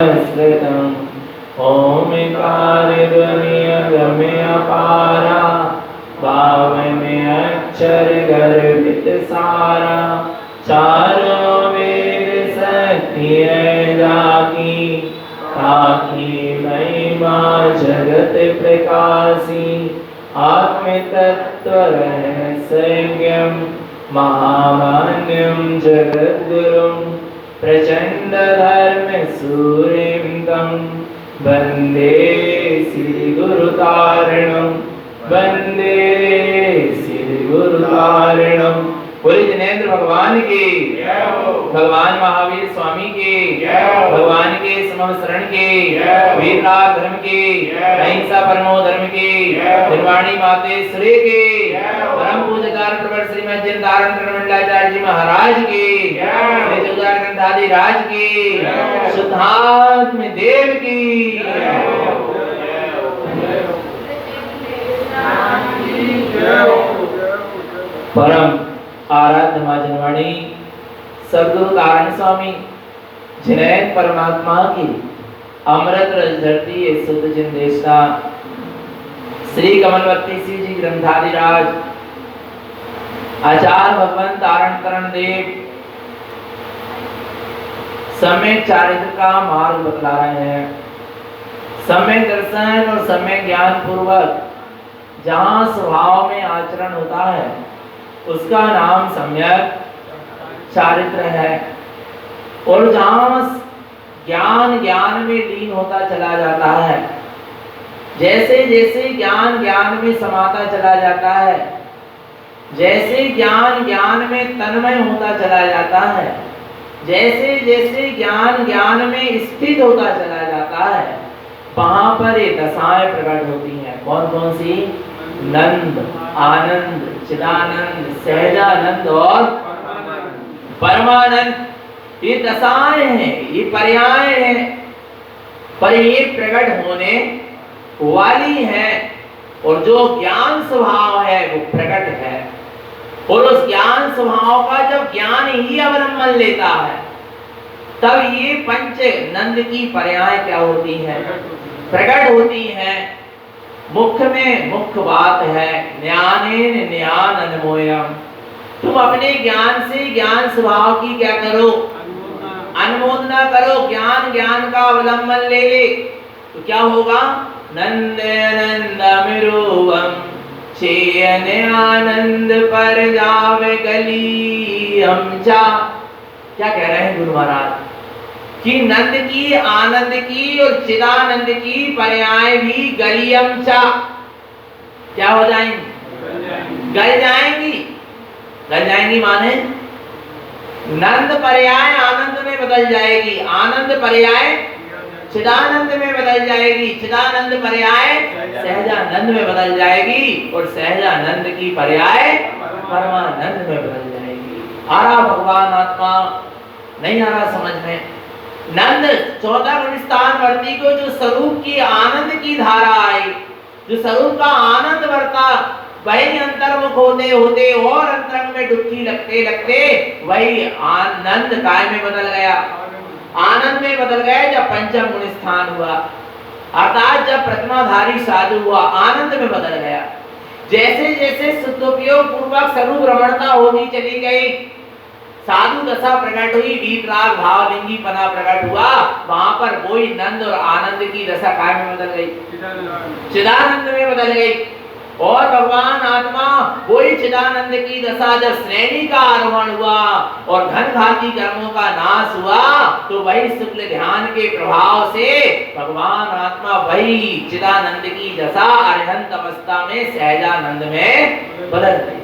श्रुतम् ओंकारध्वनिगम्य अपारा पावने अक्षर गर्भित सारा चारों वेद सत्य जाकी ताकि महिमा जगत प्रकाशी आत्म तत्व रहस्यम् महामान्यं जगद्गुरुं प्रचंड धर्म सूर्यं तं वंदे श्री गुरु तारणं वंदे श्री गुरु तारणं। बोले जिनेंद्र भगवान की जय हो, भगवान महावीर स्वामी की जय हो, भगवान के समम शरण की जय हो, वीरराग धर्म की अहिंसा परमो धर्म की निर्वाणी माते श्री की परम पूज्यकार प्रवर श्रीमद जिनदारण मंडलाचार्य जी महाराज की श्री जुगार ग्रंथादि राज की शुद्धात्म देव की परम आराध्य मां जनवाणी सद्गुरु तारण स्वामी जिनेंद्र परमात्मा की अमृत रस धरती सुध जिन देशना श्री कमलवती जी ग्रंथाधिराज आचार्य भगवान तारण करण देव सम्यक चारित्र का मार्ग बतला रहे हैं। सम्यक दर्शन और सम्यक ज्ञान पूर्वक जहाँ स्वभाव में आचरण होता है उसका नाम सम्यक चारित्र है, और जहाँ ज्ञान में लीन होता चला जाता है, जैसे जैसे ज्ञान में समाता चला जाता है, जैसे ज्ञान में तन्मय होता चला जाता है, जैसे जैसे ज्ञान में स्थित होता चला जाता है, वहां पर ये दशाएं प्रकट होती हैं। कौन कौन सी? नंद, आनंद, चिदानंद, सहजानंद और परमानंद। ये दशाएं हैं, ये पर्याय हैं, पर ये प्रकट होने वाली है, और जो ज्ञान स्वभाव है वो प्रकट है, और उस ज्ञान स्वभाव का जब ज्ञान ही अवलंबन लेता है तब ये पंच नंद की पर्याय क्या होती है? प्रकट होती है। मुख्य में मुख्य बात है ज्ञानेन ज्ञान अनमोयम। तुम अपने ज्ञान से ज्ञान स्वभाव की क्या करो? अनुमोदना करो। ज्ञान का अवलंबन ले ले तो क्या होगा? नंदनंदमिरुवम चेयन आनंद पर जावे गली हम चा। क्या कह रहे हैं गुरु महाराज कि नंद की, आनंद की और चिदानंद की पर्याय भी गलियम चा क्या हो जाएंगी? गल जाएंगी। गल जाएंगी माने नंद पर्याय आनंद में बदल जाएगी, आनंद पर्याय चिदानंद में बदल जाएगी, चिदानंद पर्याय सहजानंद में बदल जाएगी, और सहजानंद की पर्याय परमानंद में बदल जाएगी। आ रहा भगवान आत्मा? नहीं आ रहा समझ में? नंद 14 गुण स्थान वर्ती को जो स्वरूप की आनंद की धारा आई, जो स्वरूप का आनंद वर्ता, वही अंतर्मुख होते होते और अंतरंग में डुबकी लगते लगते वही आनंद काय में बदल गया, आनंद में बदल गया जब पंचम गुण स्थान हुआ, अर्थात जब प्रतिमाधारी साधु हुआ आनंद में बदल गया। जैसे जैसे शुद्धोपयोग पूर्वक स्वरूप रमणता होती चली गई, साधु दशा प्रकट हुई, वीतराग भावलिंगी पना प्रकट हुआ, वहां पर वही नंद और आनंद की दशा काय में बदल गई? चिदानंद में बदल गई। और भगवान आत्मा वही चिदानंद की दशा जब श्रेणी का आरोहण हुआ और घन घाती कर्मों का नाश हुआ, तो वही शुक्ल ध्यान के प्रभाव से भगवान आत्मा वही चिदानंद की दशा अरिहंत अवस्था में सहजानंद में बदल गई।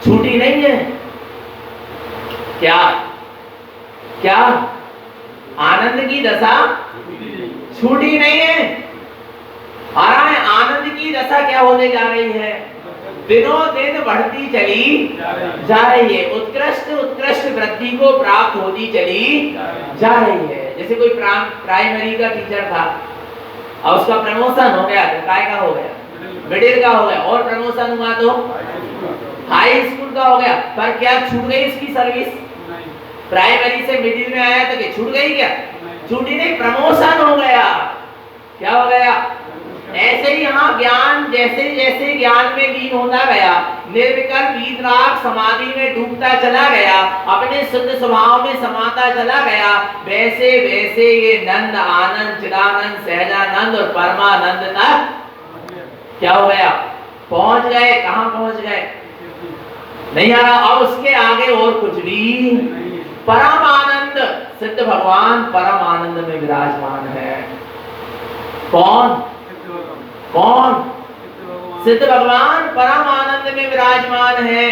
छूटी नहीं है क्या? क्या आनंद की दशा छूटी नहीं है? आनंद की दशा क्या होने जा रही है? दिनों दिन बढ़ती चली जा रही है, उत्कृष्ट वृद्धि को प्राप्त होती चली जा रही है। जैसे कोई प्राइमरी का टीचर था और उसका प्रमोशन हो गया तो काय का हो गया? मिडिल का हो गया, और प्रमोशन हुआ तो हाई स्कूल का हो गया। पर क्या छूट गई इसकी सर्विस? प्राइमरी से मिडिल में आया तो क्या छूट गई क्या? छूटी नहीं, प्रमोशन हो गया। क्या हो गया? ऐसे ही यहाँ ज्ञान जैसे जैसे ज्ञान में लीन होता गया, निर्विकल्प वीतराग समाधि में डूबता चला गया, अपने शुद्ध स्वभाव में समाता चला गया, वैसे वैसे ये नंद आनंद चिदानंद सहजानंद और परमानंद तक क्या हो गया? पहुंच गए। कहां पहुंच गए? नहीं आ रहा। अब उसके आगे और कुछ भी। परम आनंद, सिद्ध भगवान परम आनंद में विराजमान है। कौन? कौन? सिद्ध भगवान परम आनंद में विराजमान है।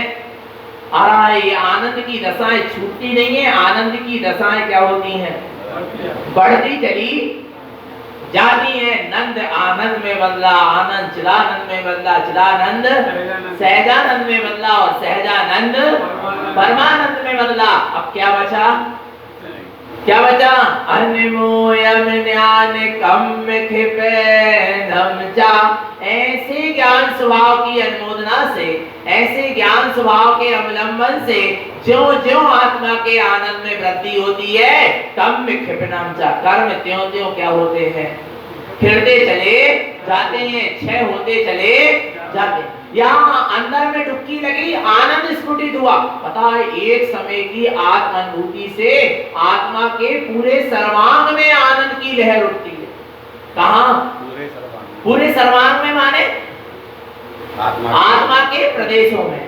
आ रहा है। ये आनंद की दशाएं छूटती नहीं है, आनंद की दशाएं क्या होती हैं? बढ़ती चली जाती है। नंद आनंद में बदला, आनंद चिदानंद में बदला, चिदानंद सहजानंद में बदला और सहजानंद परमानंद में बदला। अब क्या बचा? क्या बचा? अनमोयम ज्ञान कम खिपे नमचा। ऐसे ज्ञान स्वभाव की अनुमोदना से, ऐसे ज्ञान स्वभाव के अवलंबन से ज्यों ज्यों आत्मा के आनंद में वृद्धि होती है, कम खिपनमचा, कर्म त्यों त्यों क्या होते हैं? खिलते चले जाते हैं, क्षय होते चले जाते हैं। यहाँ अंदर में डुबकी लगी, आनंद स्फुटित हुआ। पता है, एक समय की आत्म अनुभूति से आत्मा के पूरे सर्वांग में आनंद की लहर उठती है। कहाँ? पूरे सर्वांग में माने आत्मा के प्रदेशों में,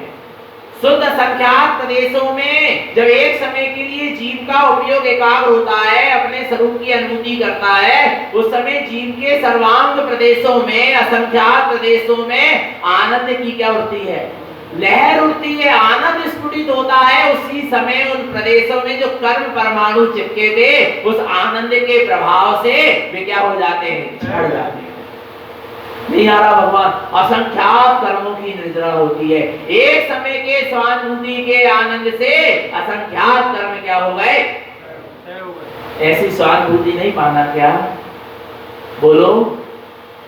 शुद्ध संख्यात प्रदेशों में। जब एक समय के लिए जीव का उपयोग एकाग्र होता है, अपने स्वरूप की अनुभूति करता है, उस समय जीव के सर्वांग प्रदेशों में, असंख्यात प्रदेशों में आनंद की क्या उठती है? लहर उठती है, आनंद स्फुटित होता है। उसी समय उन प्रदेशों में जो कर्म परमाणु चिपके थे, उस आनंद के प्रभाव से वे क्या हो जाते हैं? झड़ जाते हैं। नहीं आ रहा भगवान? असंख्यात कर्मों की निर्जरा होती है। एक समय के स्वानुभूति के आनंद से असंख्यात कर्म क्या हो गए? ऐसी स्वानुभूति नहीं पाना क्या? बोलो।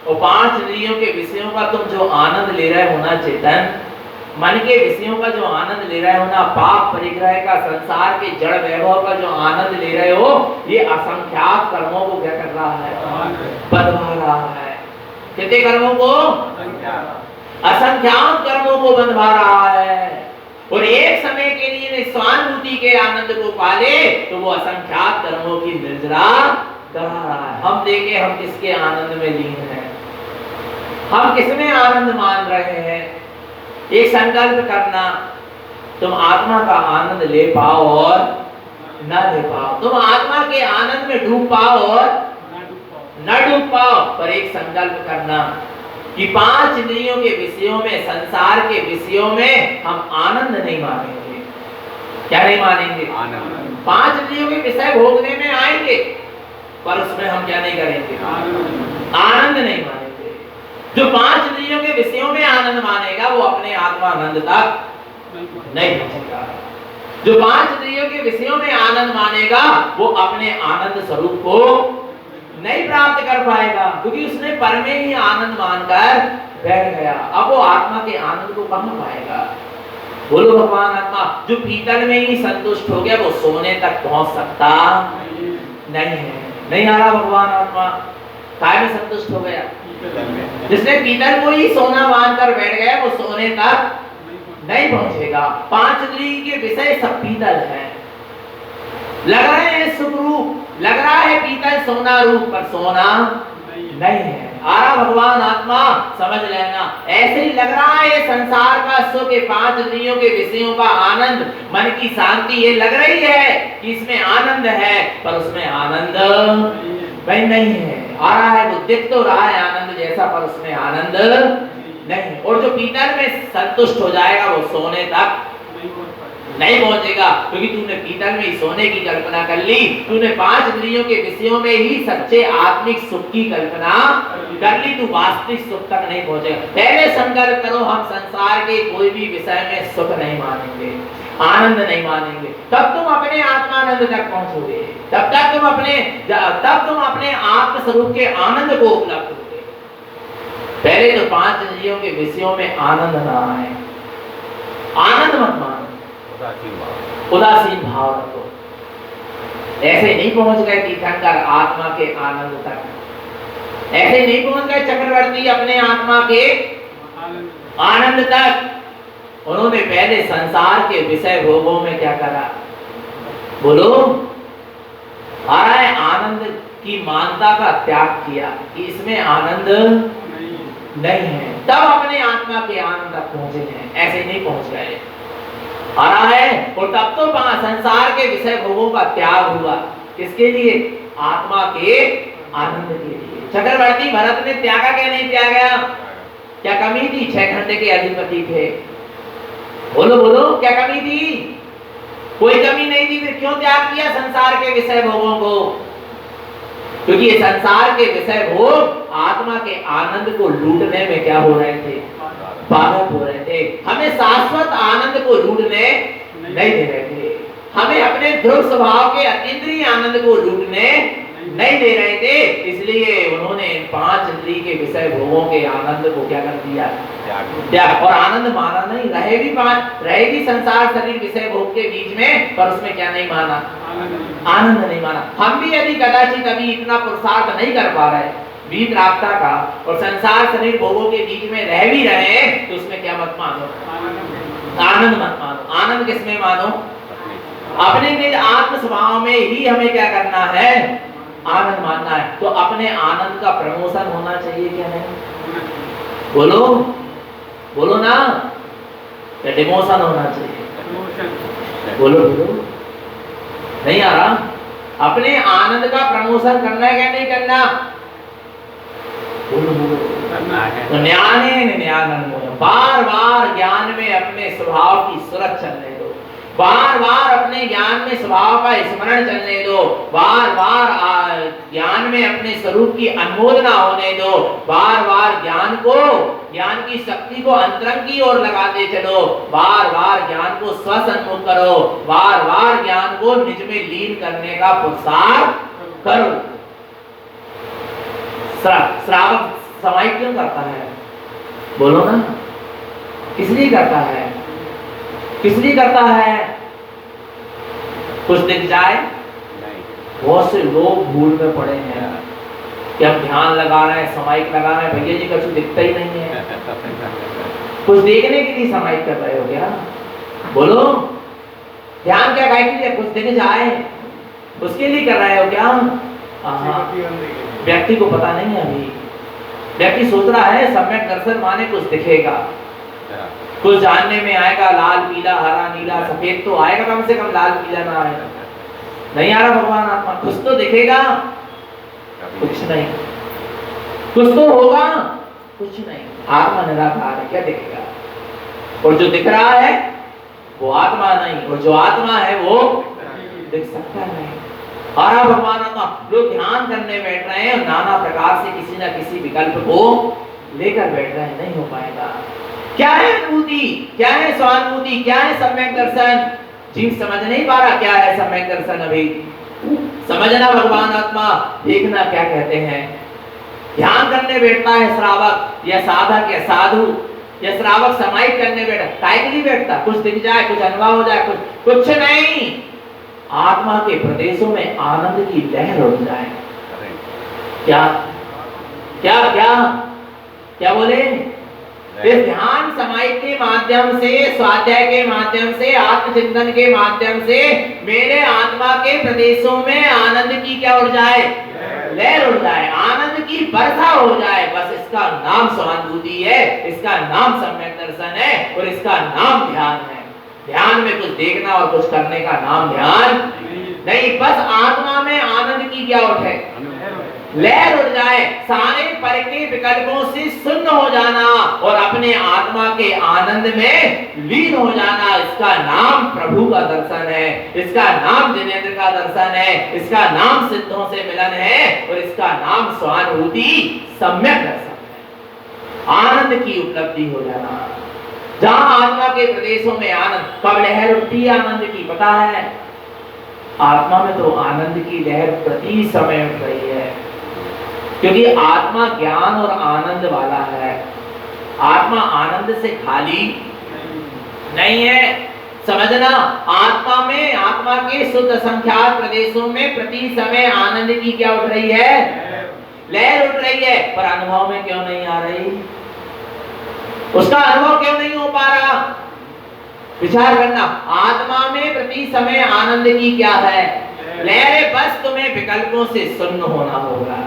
और 5 इंद्रियों के विषयों का तुम जो आनंद ले रहे हो ना चेतन, मन के विषयों का जो आनंद ले रहे हो ना, पाप परिग्रह का, संसार के जड़ वैभव का जो आनंद ले रहे हो, ये असंख्यात कर्मों को क्या कर रहा है? बंधवा रहा है। कितने कर्मों को? असंख्यात कर्मों को बंधवा रहा है। और एक समय के लिए स्वानुभूति के आनंद को पाले तो वो असंख्यात कर्मों की निर्जरा करा रहा है। हम देखें, हम किसके आनंद में लीन हैं? हम किसमें आनंद मान रहे हैं? एक संकल्प करना, तुम आत्मा का आनंद ले पाओ और न ले पाओ, तुम आत्मा के आनंद में डूब पाओ और न डूब पाओ, पर एक संकल्प करना कि 5 इंद्रियों के विषयों में, संसार के विषयों में हम आनंद नहीं मानेंगे। क्या नहीं मानेंगे? आनंद। 5 इंद्रियों के विषय भोगने में आएंगे, पर उसमें हम क्या नहीं करेंगे? आनंद नहीं मानेंगे। जो 5 इंद्रियों के विषयों में आनंद मानेगा, वो अपने आत्मा आनंद तक नहीं पहुंचेगा। जो 5 इंद्रियों के विषयों में आनंद मानेगा, वो अपने आनंद स्वरूप को नहीं प्राप्त कर पाएगा, क्योंकि उसने पर में ही आनंद मानकर बैठ गया। अब वो आत्मा के आनंद को कहां पाएगा? बोलो भगवान। आत्मा जो पीतल में ही संतुष्ट हो गया, वो सोने तक पहुंच सकता नहीं है। नहीं आ रहा भगवान। आत्मा काय में संतुष्ट हो गया? जिसने पीतल को ही सोना मानकर बैठ गया, वो सोने तक नहीं पहुंचेगा। 5 इंद्रिय के विषय सब पीतल है, लग रहे हैं सुख रूप, लग रहा है पीतल सोना रूप, पर सोना नहीं है। आरा भगवान। आत्मा समझ लेना, ऐसे ही लग रहा है ये संसार का सुख, 5 इंद्रियों के विषयों का आनंद, मन की शांति, ये लग रही है कि इसमें आनंद है, पर उसमें आनंद भाई नहीं है। आ रहा है, वो दिख तो रहा है आनंद जैसा, पर उसमें आनंद नहीं। और जो पीतल में संतुष्ट हो जाएगा, वो सोने तक नहीं पहुंचेगा, क्योंकि तूने पीतल में ही सोने की कल्पना कर ली, तूने 5 इंद्रियों के विषयों में ही सच्चे आत्मिक सुख की कल्पना कर ली, तू वास्तविक सुख तक नहीं पहुंचेगा। पहले संकल्प करो, हम संसार के कोई भी विषय में सुख नहीं मानेंगे, आनंद नहीं मानेंगे, तब तुम अपने आत्मानंद तक पहुंचोगे। तब तुम अपने आत्म स्वरूप के आनंद को उपलब्ध होगे। पहले तो 5 इंद्रियों के विषयों में आनंद ना आए, आनंद मत मानो, उदासीन भाव रखो। ऐसे नहीं पहुंच गए तीर्थंकर आत्मा के आनंद तक, ऐसे नहीं पहुंच गए चक्रवर्ती अपने आत्मा के आनंद तक। उन्होंने पहले संसार के विषय भोगों में क्या करा, बोलो, आ रहा है, आनंद की मानता का त्याग किया कि इसमें आनंद नहीं है, तब अपने आत्मा के आनंद तक पहुंचे हैं, ऐसे नहीं पहुंच गए। आ रहा है, और तब तो संसार के विषय भोगों का त्याग हुआ, किसके लिए, आत्मा के आनंद के लिए। चक्रवर्ती भरत ने त्यागा क्या नहीं त्यागा, क्या कमी थी, 6 घंटे के अधिपति थे, बोलो बोलो, क्या कमी थी, कोई कमी नहीं थी, फिर क्यों त्याग किया संसार के विषय भोगों को, क्योंकि ये संसार के विषय भोग आत्मा के आनंद को लूटने में क्या हो रहे थे, बाधक हो रहे थे, हमें शाश्वत आनंद को लूटने नहीं दे रहे थे, हमें अपने ध्रुव स्वभाव के अतीन्द्रिय आनंद को लूटने नहीं दे रहे थे। इसलिए उन्होंने 5 इंद्रिय के विषय भोगों के आनंद को क्या कर दिया, त्याग। और आनंद माना नहीं, रहेगी संसार शरीर विषय भोग के बीच में, पर उसमें क्या नहीं माना, आनंद नहीं माना। हम भी यदि कदाचित अभी इतना पुरुषार्थ नहीं कर पा रहे वीत रास्ता का, और संसार शरीर भोगों के बीच में रह भी रहे हैं, तो उसमें क्या मत मानो, आनंद मत मानो। आनंद किसमें मानो, अपने निज आत्म स्वभाव में ही हमें क्या करना है, आनंद मानना है। तो अपने आनंद का प्रमोशन होना चाहिए क्या नहीं, बोलो बोलो ना, या डिमोशन होना चाहिए, बोलो बोलो, नहीं आ रहा, अपने आनंद का प्रमोशन करना है क्या नहीं करना, बोलो बोलो, तो बार बार ज्ञान में अपने स्वभाव की सूरत चलने दो, बार बार अपने ज्ञान में स्वभाव का स्मरण चलने दो, बार बार ज्ञान में अपने स्वरूप की अनुमोदना होने दो, बार बार ज्ञान की शक्ति को अंतरंग की ओर लगाते चलो, बार बार ज्ञान को स्वसन्मुख करो, बार बार ज्ञान को निज में लीन करने का पुरुषार्थ करो। श्रावक समाई क्यों करता है, बोलो ना, किस लिए करता है, किस लिए करता है, कुछ दिख जाए, बहुत से लोग भूल में पड़े हैं कि हम ध्यान लगा रहे हैं, समाइक लगा रहे हैं, भैया जी कुछ दिखता ही नहीं है, कुछ देखने के लिए समाइक कर रहे हो क्या, बोलो, ध्यान क्या गाय के लिए, कुछ दिख जाए उसके लिए कर रहे हो क्या, व्यक्ति को पता नहीं है, अभी व्यक्ति सोच रहा है सम्यक दर्शन माने कुछ दिखेगा, कुछ जानने में आएगा, लाल पीला हरा नीला सफेद तो आएगा, कम से कम लाल पीला ना आएगा, नहीं आ रहा भगवान आत्मा, कुछ तो दिखेगा, कुछ नहीं, कुछ तो होगा, कुछ नहीं, आत्मा निराकार है, क्या दिखेगा, और जो दिख रहा है वो आत्मा नहीं, और जो आत्मा है वो दिख सकता नहीं। और भगवान आत्मा, लोग ध्यान करने बैठ रहे हैं, नाना प्रकार से किसी ना किसी विकल्प को लेकर बैठ रहे हैं, नहीं हो पाएगा। क्या है अनुभूति, क्या है स्वानुभूति, क्या है सम्यक दर्शन, जीव समझ नहीं पा रहा क्या है सम्यक दर्शन, अभी समझना भगवान आत्मा, देखना क्या कहते हैं। ध्यान करने बैठता है श्रावक या साधक या साधु या श्रावक समाहित करने बैठा, काय के लिए बैठता, कुछ दिख जाए, कुछ अनुभव हो जाए, कुछ नहीं, आत्मा के प्रदेशों में आनंद की लहर उठ जाए। क्या क्या क्या क्या बोले, इस ध्यान समाहित के माध्यम से, स्वाध्याय के माध्यम से, आत्मचिंतन के माध्यम से मेरे आत्मा के प्रदेशों में आनंद की क्या उड़ जाए, लहर उड़ जाए, आनंद की वर्षा हो जाए। बस इसका नाम स्वानुभूति है, इसका नाम सम्यक दर्शन है, और इसका नाम ध्यान है। ध्यान में कुछ देखना और कुछ करने का नाम ध्यान नहीं, बस आत्मा में आनंद की क्या उठे, लहर उठ जाए, सारे पर के विकल्पों से शून्य हो जाना और अपने आत्मा के आनंद में लीन हो जाना। इसका नाम प्रभु का दर्शन है, इसका नाम जिनेंद्र का दर्शन है, इसका नाम सिद्धों से मिलन है, और इसका नाम स्वानुभूति सम्यक दर्शन है। आनंद की उपलब्धि हो जाना, जहां आत्मा के प्रदेशों में आनंद, कब लहर उठती है आनंद की, पता है, आत्मा में तो आनंद की लहर प्रति समय उठ रही है, क्योंकि आत्मा ज्ञान और आनंद वाला है। आत्मा आनंद से खाली नहीं है, समझना, आत्मा में, आत्मा के शुद्ध संख्यात प्रदेशों में प्रति समय आनंद की क्या उठ रही है? लहर उठ रही है, पर अनुभव में क्यों नहीं आ रही? उसका अनुभव क्यों नहीं हो पा रहा? विचार करना, आत्मा में प्रति समय आनंद की क्या है? लहर। बस तुम्हें विकल्पों से शून्य होना होगा।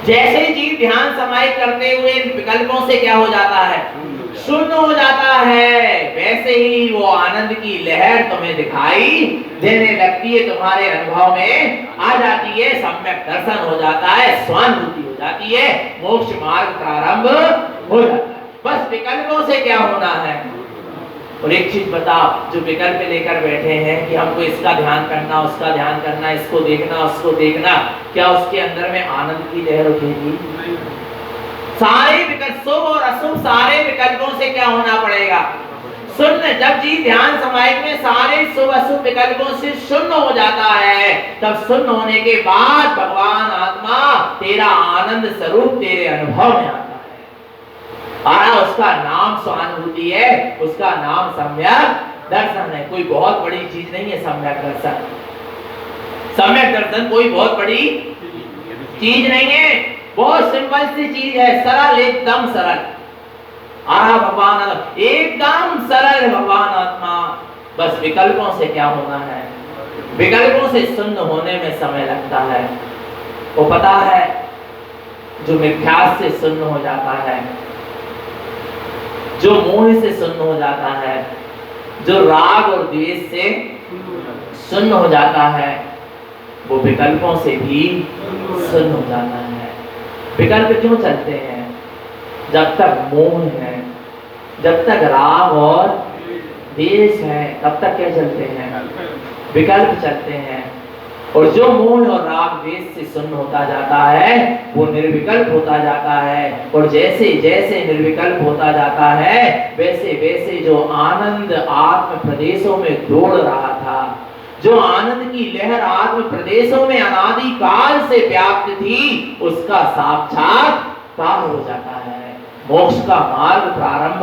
जैसे जीव ध्यान समाहित करते हुए विकल्पों से क्या हो जाता है? शून्य हो जाता है। वैसे ही वो आनंद की लहर तुम्हें दिखाई देने लगती है, तुम्हारे अनुभव में आ जाती है, सम्यक दर्शन हो जाता है, स्वानुभूति हो जाती है, मोक्ष मार्ग प्रारंभ हो जाता है। बस विकल्पों से क्या होना है? और एक चीज बताओ, जो विकल्प लेकर बैठे हैं कि हमको इसका ध्यान करना, उसका ध्यान करना, इसको देखना, उसको देखना, क्या उसके अंदर में आनंद की लहर उठेगी? सारे विकल्प, शुभ और अशुभ सारे विकल्पों से क्या होना पड़ेगा? शून्य। जब जी ध्यान समाहित में सारे शुभ अशुभ विकल्पों से शून्य हो जाता है, तब शून्य होने के बाद भगवान आत्मा तेरा आनंद स्वरूप तेरे अनुभव में आता है। और उसका नाम स्वानुभूति है, उसका नाम सम्यक दर्शन है। कोई बहुत बड़ी चीज नहीं है सम्यक दर्शन। सम्यक दर्शन कोई बहुत बड़ी चीज नहीं है, बहुत सिंपल सी चीज है, सरल, एकदम सरल। भगवान एकदम सरल भगवान आत्मा। बस विकल्पों से क्या होना है? विकल्पों से शून्य होने में समय लगता है। वो पता है, जो मिथ्यास से शून्य हो जाता है, जो मोह से शून्य हो जाता है, जो राग और द्वेष से शून्य हो जाता है, वो विकल्पों से भी शून्य हो जाता है। विकल्प क्यों चलते हैं? जब तक मोह है, जब तक राग और द्वेष है, तब तक क्या चलते हैं? विकल्प चलते हैं। और जो मोह और राग द्वेष से शून्य होता जाता है, वो निर्विकल्प होता जाता है। और जैसे जैसे निर्विकल्प होता जाता है, वैसे वैसे जो आनंद आत्म प्रदेशों में दौड़ रहा था, जो आनंद की लहर आत्म प्रदेशों में अनादि काल से व्याप्त थी, उसका साक्षात्कार हो जाता है, मोक्ष का मार्ग प्रारंभ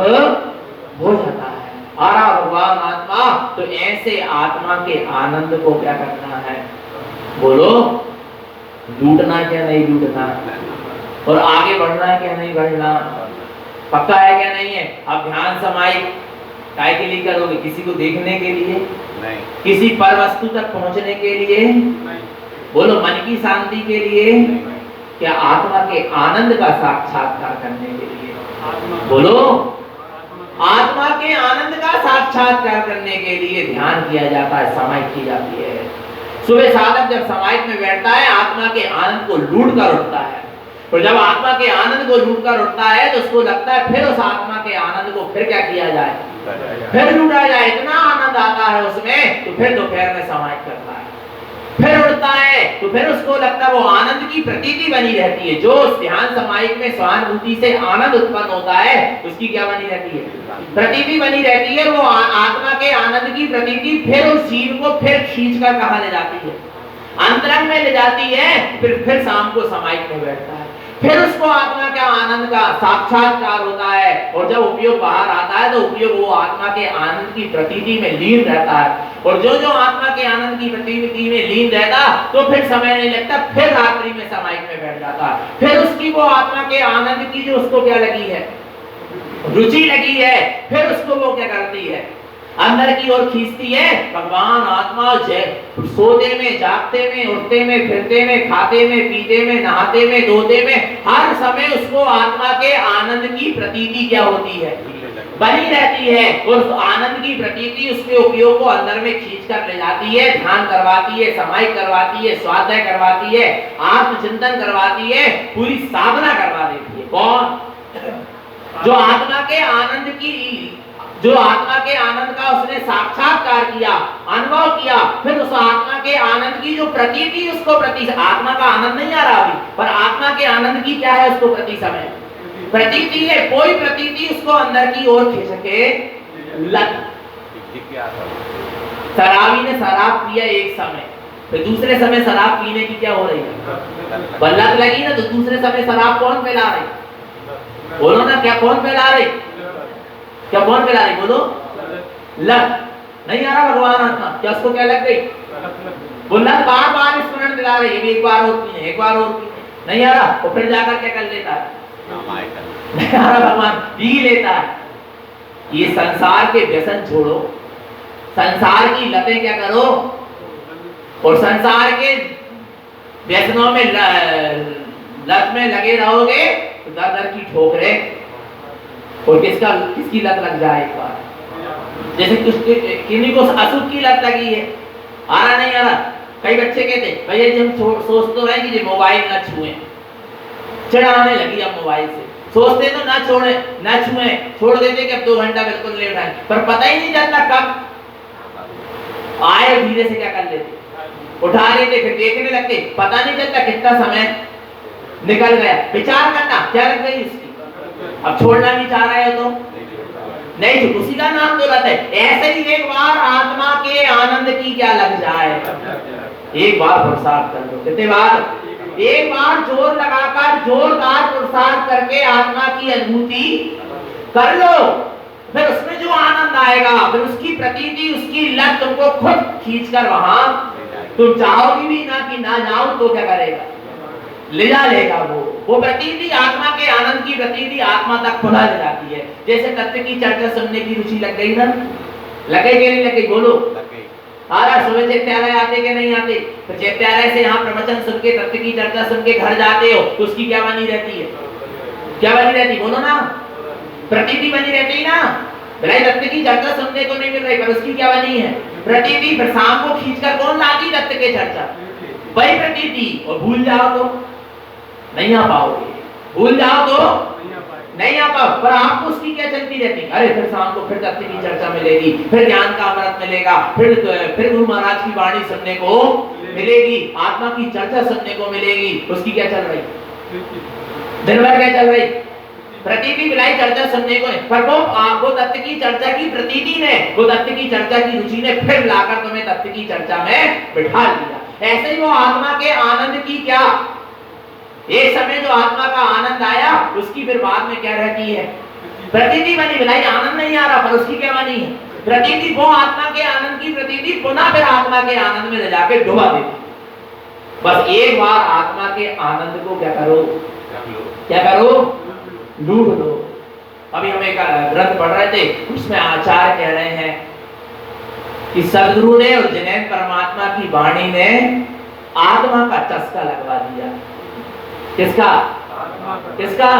हो जाता है। भगवान आत्मा, तो ऐसे आत्मा के आनंद को क्या करना है? बोलो, लूटना क्या नहीं लूटना, और आगे बढ़ना है क्या नहीं बढ़ना, पक्का है क्या नहीं है? अब ध्यान समाहित काय के लिए करोगे? किसी को देखने के लिए नहीं, किसी पर वस्तु तक पहुंचने के लिए नहीं, बोलो मन की शांति के लिए नहीं, क्या आत्मा के आनंद का साक्षात्कार करने के लिए? बोलो, आत्मा के आनंद का साक्षात्कार करने के लिए ध्यान किया जाता है, समाहित की जाती है। सुबह साधक जब समाहित में बैठता है, आत्मा के आनंद को लूट कर उठता है। और जब आत्मा के आनंद को लूट कर उठता है, तो उसको लगता है फिर उस आत्मा के आनंद को फिर क्या किया जाए? फिर लूटा जाए। इतना आनंद आता है उसमें, तो फिर दोपहर में समाहित करता है, फिर उठता है, तो फिर उसको लगता है वो आनंद की प्रतीति बनी रहती है। जो उस ध्यान समाहित में स्वानुभूति से आनंद उत्पन्न होता है, उसकी क्या बनी रहती है? प्रतीति बनी रहती है। वो आत्मा के आनंद की प्रतीति फिर उस जीव को फिर खींच कर कहां ले जाती है? अंतरंग में ले जाती है। फिर शाम को समाहित में बैठता है, फिर उसको आत्मा के आनंद का साक्षात्कार होता है। और जब उपयोग बाहर आता है, तो उपयोग वो आत्मा के आनंद की प्रतीति में लीन रहता है। और जो जो आत्मा के आनंद की प्रतीति में लीन रहता, तो फिर समय नहीं लगता, फिर रात्रि में समाहित में बैठ जाता है। फिर उसकी वो आत्मा के आनंद की जो उसको क्या लगी है? रुचि लगी है, फिर उसको वो क्या करती है? अंदर की ओर खींचती है। भगवान आत्मा सोते में, जागते में, उठते में, फिरते में, खाते में, पीते में, नहाते में, धोते में, हर समय उसको आत्मा के आनंद की प्रतीति क्या होती है? बनी रहती है। और आनंद की प्रतीति उसके उपयोग को अंदर में खींच कर ले जाती है, ध्यान करवाती है, समाहित करवाती है, स्वाध्याय करवाती है, आत्मचिंतन करवाती है, पूरी साधना करवा देती है। कौन? जो आत्मा के आनंद की, जो आत्मा के आनंद का उसने साक्षात्कार किया, अनुभव किया, फिर उस आत्मा के आनंद की जो प्रतीति उसको प्रति, आत्मा का आनंद नहीं आ रहा अभी, पर आत्मा के आनंद की क्या है? उसको प्रति समय प्रतीति है। कोई प्रतीति उसको अंदर की ओर खींच के लग। शराबी ने शराब पिया एक समय, फिर दूसरे समय शराब पीने की क्या हो रही है? लत लगी ना, तो दूसरे समय शराब कौन पिला रही? बोलो ना, क्या कौन पिला रही? क्या कौन पिला रही? बोलो, लत। नहीं आ रहा भगवान आत्मा, क्या उसको क्या लग गई? वो लत बार बार स्मरण दिला रही है, एक बार होती है, एक बार होती है, नहीं आ रहा, वो फिर जाकर क्या कर लेता है? नहीं आ रहा, भगवान पी लेता है। ये संसार के व्यसन छोड़ो, संसार की लतें क्या करो, और संसार के व्यसनों में लत में लगे रहोगे तो दर दर की ठोकरें, और किसकी लत लग जाए एक बार। जैसे किन्हीं को अशुभ की लत लगी है, आ रहा नहीं आ रहा। कई बच्चे कहते भैया जी हम सोच तो रहे कि मोबाइल ना छुएं, चढ़ाने लगी अब मोबाइल से, सोचते तो ना छोड़े ना छुएं, छोड़ देते कि अब 2 घंटा बिल्कुल नहीं उठाएं, पर पता ही नहीं चलता कब आए धीरे से क्या कर लेते, उठा लेते, फिर देखने लगते, पता नहीं चलता कितना समय निकल गया। विचार करना क्या लग गई इसकी, अब छोड़ना भी चाह रहे हो तो नहीं, तो उसी का नाम तो लत है। ऐसे ही एक बार आत्मा के आनंद की क्या लग जाए, एक बार पुरुषार्थ कर लो। कितने बार? एक बार जोर लगाकर जोरदार पुरुषार्थ करके आत्मा की अनुभूति कर लो, फिर उसमें जो आनंद आएगा, फिर उसकी प्रतीति, उसकी लत तुमको खुद खींचकर वहां, तुम चाहोगी भी ना कि ना जाओ तो क्या करेगा, ले जा लेगा। वो प्रतीति, आत्मा के आनंद की प्रतीति आत्मा तक खुदा ले जाती है। जैसे तत्व की चर्चा सुनने की रुचि लग गई ना, लग गई कि नहीं लग गई? बोलो। सुबह चैत्यालय आते कि नहीं आते? तो चैत्यालय से यहाँ प्रवचन सुन के, तत्व की चर्चा सुन के घर जाते हो तो उसकी क्या बनी रहती है? क्या बनी रहती? बोलो ना, प्रतीति बनी रहती ना। भले तत्व की चर्चा सुनने को नहीं मिल रही, पर उसकी क्या बनी है? प्रतीति। फिर शाम को खींचकर कौन लाती तत्व के चर्चा? वही प्रतीति। और भूल जाओ तो नहीं आ पाओगे, भूल जाओ तो नहीं आ पाओ, पर आपको उसकी क्या चलती रहती? अरे फिर शाम को फिर तत्व की चर्चा मिलेगी, फिर ज्ञान का अमृत मिलेगा, फिर गुरु महाराज की वाणी सुनने को मिलेगी, आत्मा की चर्चा सुनने को मिलेगी। उसकी क्या चल रही? दिन भर क्या चल रही? प्रतीति मिलाई, चर्चा सुनने को नहीं। पर वो तत्व की चर्चा की प्रतीति ने, वो तत्व की चर्चा की रुचि ने फिर लाकर तुम्हें तत्व की चर्चा में बिठा दिया। ऐसे ही वो आत्मा के आनंद की क्या, एक समय जो आत्मा का आनंद आया, उसकी फिर बाद में क्या रहती है? प्रतीति बनी। मिलाई, आनंद नहीं आ रहा, पर उसकी क्या बनी है? प्रतीति। वो आत्मा के आनंद की प्रतीति पुनः फिर आत्मा के आनंद में ले जाके डुबा देती। बस एक बार आत्मा के आनंद को क्या करो, क्या करो? लूट लो। अभी हम एक ग्रंथ पढ़ रहे थे, उसमें आचार्य कह रहे हैं कि सदगुरु ने और जिनेंद्र परमात्मा की वाणी ने आत्मा का चस्का लगवा दिया। किसका? किसका?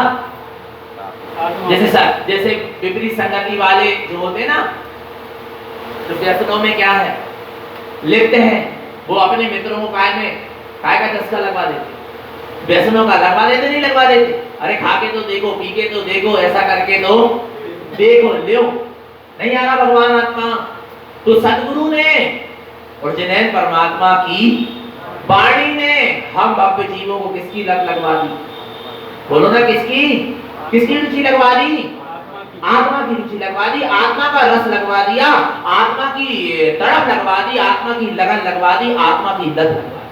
जैसे विपरीत संगति वाले जो होते ना, तो व्यसनों में क्या है, लिप्त हैं, वो अपने मित्रों को काय का चस्का लगवा देते, व्यसनों का लगवा देते, नहीं लगवा देते? अरे खा के तो देखो, पी के तो देखो, ऐसा करके तो देखो, लो, नहीं आ रहा भगवान आत्मा। तो सदगुरु ने और जिनेंद्र परमात्मा की वाणी ने हम भव्य जीवों को किसकी लत लगवा दी? बोलो ना, किसकी? किसकी रुचि लगवा दी? आत्मा की रुचि लगवा दी, आत्मा का रस लगवा दिया, आत्मा की तड़प लगवा दी, आत्मा की लगन लगवा दी, आत्मा की लत लगवा दी।